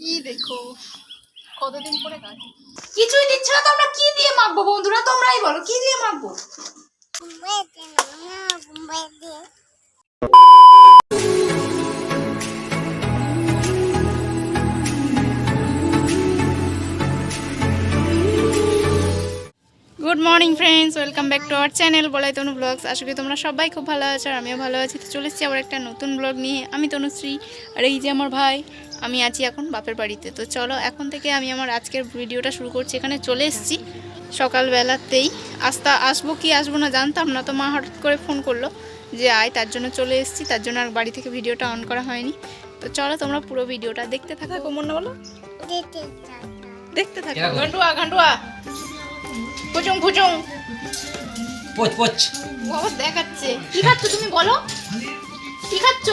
ই দেখো কতদিন পরে কাজ কিছুই দিচ্ছে না তো আমরা কি দিয়ে মাখবো বন্ধুরা তোমরাই বলো কি দিয়ে মাখবো good morning friends welcome back to our channel বলাই তনু ব্লগস। আশা করি তোমরা সবাই খুব ভালো আছো আর আমিও ভালো আছি। তো চলে এসেছি আবার একটা নতুন ব্লগ নিয়ে। আমি তনুশ্রী আর এই যে আমার ভাই। আমি আছি এখন বাপের বাড়িতে। তো চলো এখন থেকে আমি আমার আজকের ভিডিওটা শুরু করছি। এখানে চলে এসেছি সকালবেলাতেই। আসবো কি আসবো না জানতাম না, তো মা হঠাৎ করে ফোন করলো যে আয়, তার জন্য চলে এসেছি। তার জন্য আর বাড়ি থেকে ভিডিওটা অন করা হয়নি। তো চলো তোমরা পুরো ভিডিওটা দেখতে থাকো। মনে বলো দেখতে থাকো। ঘন্টুয়া ঘন্টুয়া পুচুং পুচুং পোচ পোচ বাবা দেখাচ্ছে। কি খাচ্ছ তুমি বলো, কি খাচ্ছ?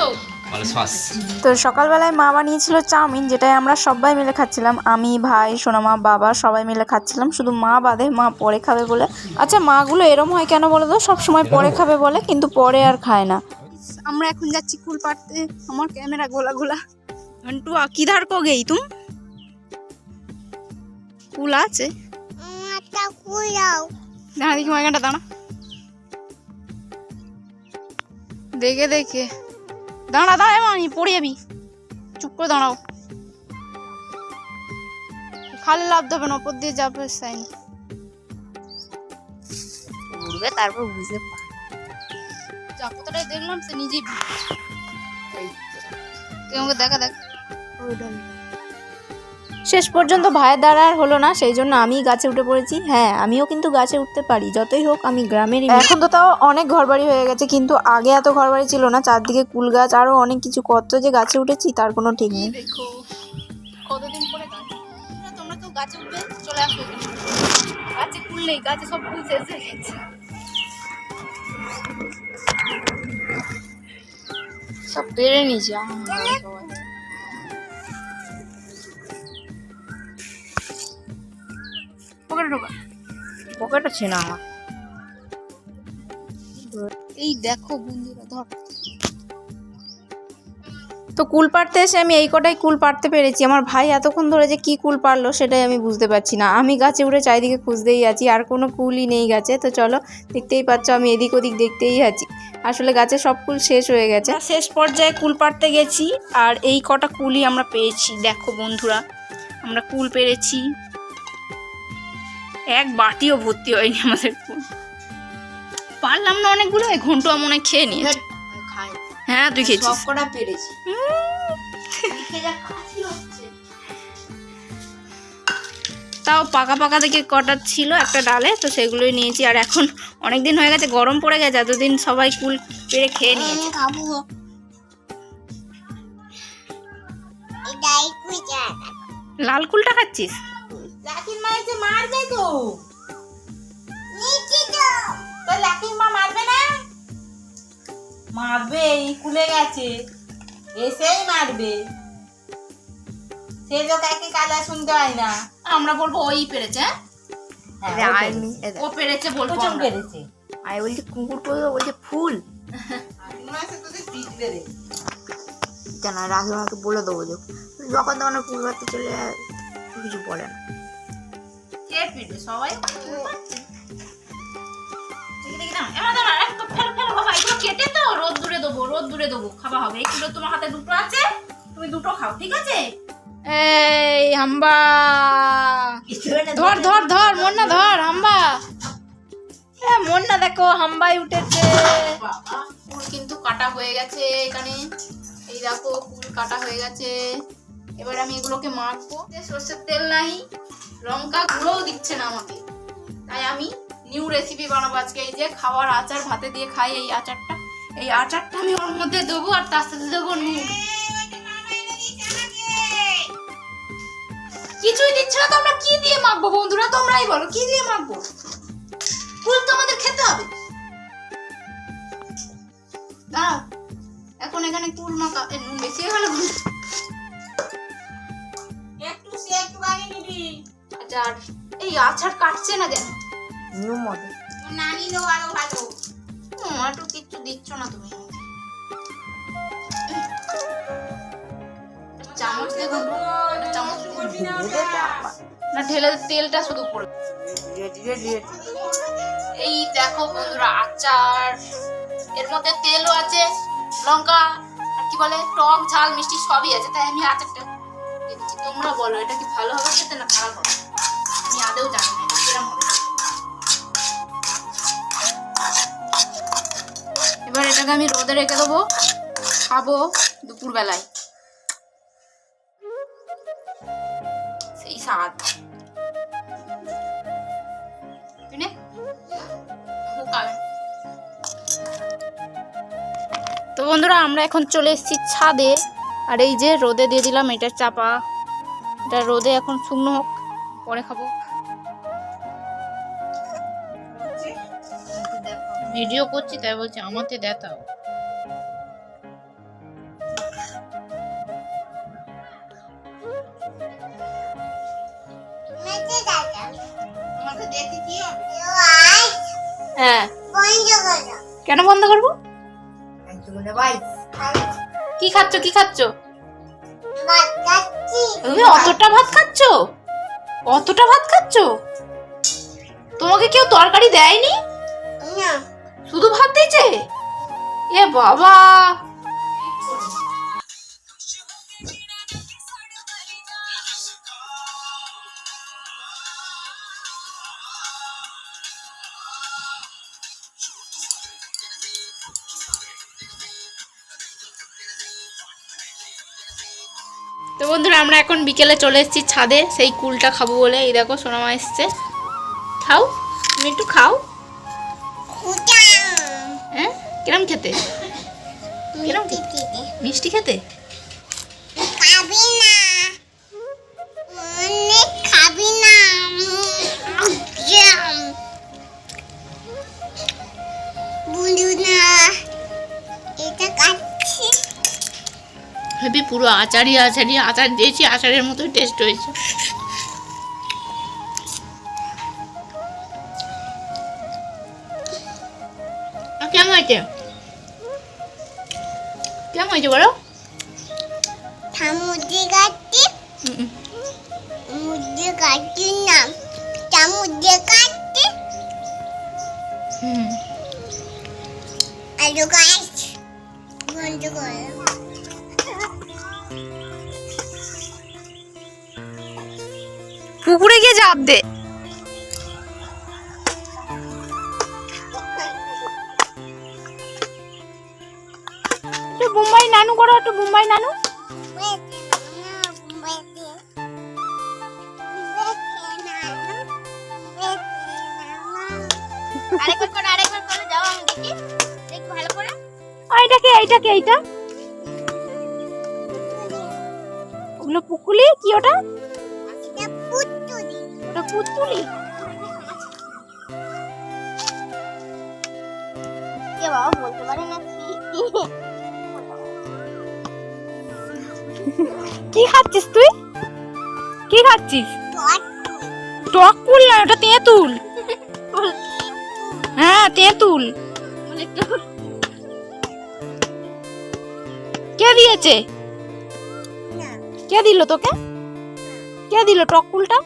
তো সকালবেলায় মা বানিয়েছিল চাউমিন, যেটাই আমরা সবাই মিলে খাচ্ছিলাম। আমি, ভাই, সোনামা, বাবা সবাই মিলে খাচ্ছিলাম, শুধু মা বাদে। মা পরে খাবে বলে। আচ্ছা মাগুলো এরম হয় কেন বলো তো? সবসময় পরে খাবে বলে, কিন্তু পরে আর খায় না। আমরা এখন যাচ্ছি কুল পাড়তে। আমার ক্যামেরা গোলা গোলা। ঘন্টুয়া কিধার কো গেই তুম? কুল আছে দাঁড়া দেখি মাইগানটা দাঁড়া দেখে দেখে দাঁড়া দাঁড়া মানি পড়ে যাবি, চুপ করে দাঁড়াও। খালি লাভ দেবে না, ওপর দিয়ে যাবে সাইন উড়বে, তারপর বুঝতে পারবে। যা কতটাই দেখলাম সে নিজেই আমাকে দেখা দেখ। শেষ পর্যন্ত ভাইয়ের দ্বারা আর হলো না, সেই জন্য আমি গাছে উঠে পড়েছি। হ্যাঁ আমিও কিন্তু গাছে উঠতে পারি, যতই হোক আমি গ্রামেরই। এখন তো তাও অনেক ঘরবাড়ি হয়ে গেছে, কিন্তু আগে এত ঘরবাড়ি ছিল না। চারদিকে কুল গাছ, আরো অনেক কিছু। কত যে গাছে উঠেছি তার কোনো ঠিক নেই। দেখো কতদিন পরে গাছ। তোমরা তো গাছে উঠবে, চলে আসো এখানে। গাছে কুল নেই, গাছে সব কুল শেষ হয়ে গেছে। সব পেরে নিয়েছি পকেট আছে না আমার। এই দেখো বন্ধুরা ধর। তো কুল পাড়তে এসে আমি এই কটাই কুল পাড়তে পেরেছি। আমার ভাই এতক্ষণ ধরে যে কি কুল পারলো সেটাই আমি বুঝতে পারছি না। আমি গাছে উঠে চারিদিকে খুঁজতেই আছি, আর কোনো কুলই নেই গাছে। তো চলো দেখতেই পাচ্ছ আমি এদিক ওদিক দেখতেই আছি। আসলে গাছে সব কুল শেষ হয়ে গেছে। শেষ পর্যায়ে কুল পাড়তে গেছি আর এই কটা কুলই আমরা পেয়েছি। দেখো বন্ধুরা আমরা কুল পেরেছি, এক বাটিও ভর্তি হয়নি আমাদের কুল। পারলাম না অনেকগুলো, এই ঘন্টুয়া মনে হয় খেয়ে নিয়েছে। হ্যাঁ তুই খেয়েছিস। সব কটা পেরেছি। তাও পাকা পাকা থেকে কটা ছিল একটা ডালে, তো সেগুলোই নিয়েছি। আর এখন অনেক দিন হয়ে গেছে, গরম পড়ে গেছে, এতদিন সবাই কুল পেরে খেয়ে নিয়েছে। লাল কুলটা খাচ্ছিস? মারবে তো লাকির মা মারবে না? মারবে, এই কুলে গেছে এসেই মারবে। সে তো কাকে কালা শুনতে হয় না। আমরা বলবো ওই পেরেছে। ও পেরেছে বলবো আমরা। পেরেছে। আমি বলছি কুকুর করবো, বলছে ফুল। কেন রাখি মাকে বলে দেবো, যখন তখন ফুল পাড়তে চলে যায়, কিছু বলে না। কে পিটবে সবাই? কেটে তো রোদ দূরে দেবো, খাওয়া হবে। এগুলো তোমার হাতে দুটো আছে, তুমি দুটো খাও, ঠিক আছে? এই হাম্বা ধর ধর ধর, মন্না ধর হাম্বা। মন্না দেখো হাম্বাই উঠেছে। কুল কিন্তু কাটা হয়ে গেছে এখানে। এই দেখো কুল কাটা হয়ে গেছে। এবার আমি এগুলোকে মাখবো। সর্ষের তেল নাই, লঙ্কা গুঁড়োও দিচ্ছে না আমাকে, তাই আমি নিউ রেসিপি বানাবো আজকে। এই যে খাওয়ার আচার, ভাতে দিয়ে খাই এই আচারটা। এই আচারটা আমি ওর মধ্যে দেবো, আর তার সাথে দেবো নুন। কিছুই দিচ্ছে না তো আমরা কি দিয়ে মাখবো বন্ধুরা তোমরাই বলো কি দিয়ে মাখবো? কুল তো আমাদের খেতে হবে। দাঁড়াও, এখন এখানে কুল মাখা। নুন বেশি হয়ে গেল, একটু আগে নিবি। আচার, এই আচার কাটছে না কেন? নিউ মডেল না নিলেও আরো ভালো। একটু কিচ্ছু দিচ্ছ না তুমি। চামচ দিয়ে না ঢেলে তেলটা শুধু পড়বে। এই দেখো বন্ধুরা আচার, এর মধ্যে তেলও আছে, লঙ্কা আর কি বলে টক ঝাল মিষ্টি সবই আছে, তাই আমি আচারটা দিচ্ছি। তোমরা বলো এটা কি ভালো হবে খেতে না খারাপ হবে? আমি আদেও জানি না এটা কিরম হবে। এবার এটাকে আমি রোদে রেখে দেবো, খাবো দুপুর বেলায়। সেই স্বাদ। তো বন্ধুরা আমরা এখন চলে এসেছি ছাদে, আর এই যে রোদে দিয়ে দিলাম এটা চাপা, এটা রোদে এখন শুকনো হোক, পরে খাবো। ভিডিও করছি তাই বলছি আমাকে দেখাও। হ্যাঁ কেন বন্ধ করবো? কি খাচ্ছ কি খাচ্ছ? তুমি অতটা ভাত খাচ্ছ? অতটা ভাত খাচ্ছ? তোমাকে কেউ তরকারি দেয়নি? শুধু ভাত দিয়েছে? এ বাবা, তো বন্ধুরা আমরা এখন বিকেলে চলে এসেছি ছাদে সেই কুলটা খাবো বলে। এই দেখো সোনামা এসছে, খাও তুমি একটু খাও। হ্যাঁ কিরম খেতে? কিরম খেতে? মিষ্টি খেতে? খাবি না, অনেক খাবি না, বলু না এটা খাচ্ছি। হেবি পুরো আচারই আচারই আচার দিয়েছি, আচারের মতো টেস্ট হয়েছে। কেমন হয়েছে? কেমন হয়েছে বলো? মুরগি কাটছি, মুরগি কাটছি না, মুরগি কাটছি। আলু গাছ বন্ধ করে পুকুরে গিয়ে ঝাঁপ দে। একটু বোম্বাই নানু করো, একটু বোম্বাই নানু। আরেকবার করে যাও, আমি দেখি দেখি ভালো করে। এইটাকে এইটাকে এইটা ওগুলো পুকুলি কি ওটা? ওটা পুতুলি। এ বাবা বলতে পারি না কি খাচ্ছিস তুই? কি খাচ্ছিস? টক কুল না, ওটা তেঁতুল। হ্যাঁ তেঁতুল। কে দিয়েছে? কে দিল তোকে? কে দিল টক কুলটা?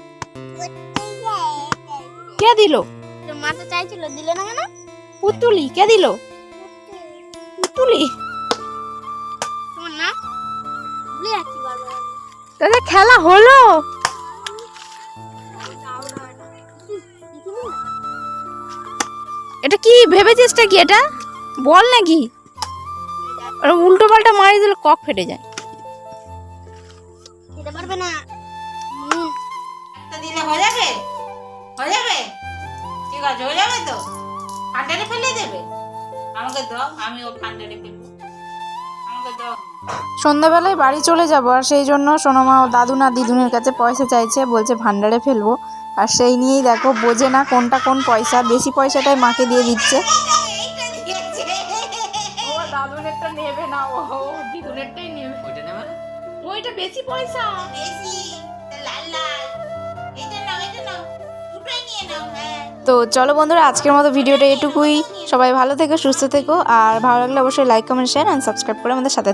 কে দিল? তোর মাথা চাইছিল, দিলে না কেন? পুতুলি কে দিল? পুতুলি তোমার না ভুলে যাচ্ছি বারবার। তোদের খেলা হলো? এটা কি ভেবেছিস কি? এটা বল নাকি? উল্টো পাল্টা মারি দিলে কক ফেটে যায়। খেতে পারবে না। একটা দিলে হয়ে যাবে? হয়ে যাবে? ঠিক আছে হয়ে যাবে তো? ফান্ডারে ফেলে দেবে? আমাকে দাও, আমি ও ফান্ডারে ফেলবো। আমাকে দাও। সন্ধ্যাবেলায় বাড়ি চলে যাব, আর সেই জন্য সোনামা ও দাদু না দিদুনের কাছে পয়সা চাইছে, বলছে ভান্ডারে ফেলবো। আর সেই নিয়েই দেখো বোঝে না কোনটা কোন পয়সা, বেশি পয়সাটাই মাকে দিয়ে দিচ্ছে। ও দাদুনেরটা নেবে না, ও দিদুনেরটাই নেবে। ওইটা নেবে না? ওইটা বেশি পয়সা। বেশি লাল লাল এটা নাও, এটা নাও, দুটোই নিয়ে নাও। হ্যাঁ তো চলো বন্ধুরা আজকের মতো ভিডিওটা এটুকুই। সবাই ভালো থেকো, সুস্থ থেকো, আর ভালো লাগলে অবশ্যই like comment share and subscribe করে আমাদের সাথে